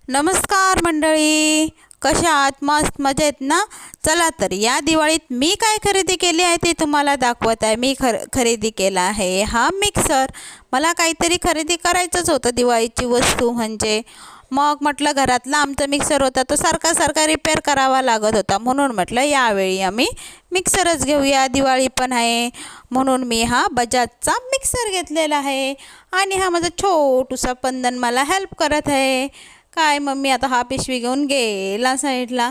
नमस्कार मंडळी, कशा आहात? मस्त मजेत ना? चला तर या दिवाळीत मी काय खरेदी केली आहे ते तुम्हाला दाखवत आहे. मी खरेदी केला आहे हा मिक्सर. मला काहीतरी खरेदी करायचंच होतं दिवाळीची वस्तू म्हणजे. मग म्हटलं घरातला आमचा मिक्सर होता तो सारखा रिपेअर करावा लागत होता, म्हणून म्हटलं यावेळी आम्ही मिक्सरच घेऊया, दिवाळी पण आहे म्हणून मी हा बजाजचा मिक्सर घेतलेला आहे. आणि हा माझा छोटूसा पंदन मला हेल्प करत आहे. काय मम्मी आता हा पिशवी घेऊन गेला साईडला.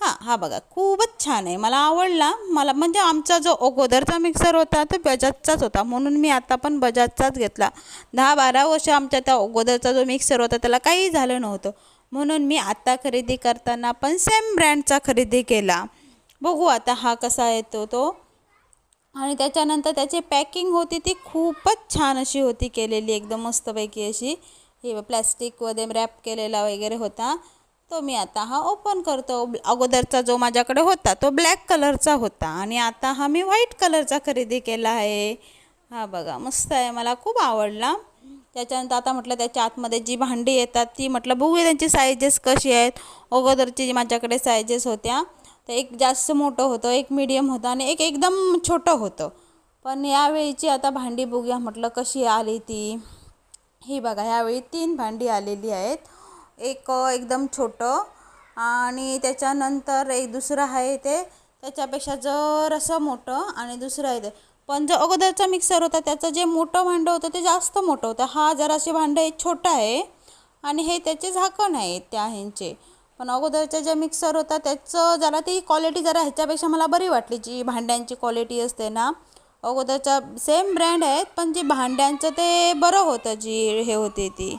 हा बघा खूपच छान आहे, मला आवडला. मला म्हणजे आमचा जो अगोदरचा मिक्सर होता तो बजाजचाच होता, म्हणून मी आता पण बजाजचाच घेतला. 10-12 वर्ष आमच्या त्या अगोदरचा जो मिक्सर होता त्याला काही झालं नव्हतं, म्हणून मी आता खरेदी करताना पण सेम ब्रँडचा खरेदी केला. बघू आता हा कसा येतो तो. आणि त्याच्यानंतर त्याची पॅकिंग होती ती खूपच छान अशी होती केलेली, एकदम मस्तपैकी अशी. हे प्लॅस्टिकमध्ये रॅप केलेला वगैरे होता. तो मी आता हा ओपन करतो. अगोदरचा जो माझ्याकडे होता तो ब्लॅक कलरचा होता आणि आता हा मी व्हाईट कलरचा खरेदी केला आहे. हा बघा मस्त आहे, मला खूप आवडला. त्याच्यानंतर आता म्हटलं त्याच्या आतमध्ये जी भांडी येतात ती म्हटलं बघूया त्यांची सायजेस कशी आहेत. अगोदरची जी माझ्याकडे सायजेस होत्या तर एक जास्त मोठं होतं, एक मीडियम होतं आणि एक एकदम छोटं होतं. पण यावेळीची आता भांडी बघूया म्हटलं कशी आली ती. ही बघा ह्यावेळी 3 भांडी आलेली आहेत. एक एकदम छोटं आणि त्याच्यानंतर एक दुसरं आहे ते त्याच्यापेक्षा जरासं मोठं आणि दुसरं आहे ते. पण जो अगोदरचा मिक्सर होता त्याचं जे मोठं भांडं होतं ते जास्त मोठं होतं. हा जरासे भांडं एक छोटं आहे आणि हे त्याचे झाकण आहे त्या ह्यांचे. पण अगोदरचा जे मिक्सर होता त्याचं जरा ती क्वालिटी जरा ह्याच्यापेक्षा मला बरी वाटली, जी भांड्यांची क्वालिटी असते ना. अगोदरचा सेम ब्रँड आहेत पण जे भांड्यांचं ते बरं होतं, जी हे होते ती.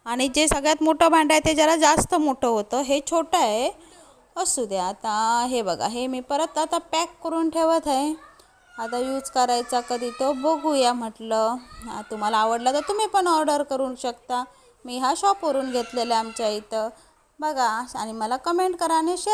आणि जे सगळ्यात मोठं भांडं आहे ते जरा जास्त मोठं होतं, हे छोटं आहे. असू द्या आता. हे बघा हे मी परत आता पॅक करून ठेवत आहे. आता यूज करायचा कधी तो बघूया म्हटलं. तुम्हाला आवडला तर तुम्ही पण ऑर्डर करू शकता. मी हा शॉपवरून घेतलेला आहे आमच्या इथं. बघा आणि मला कमेंट करा आणि शेअर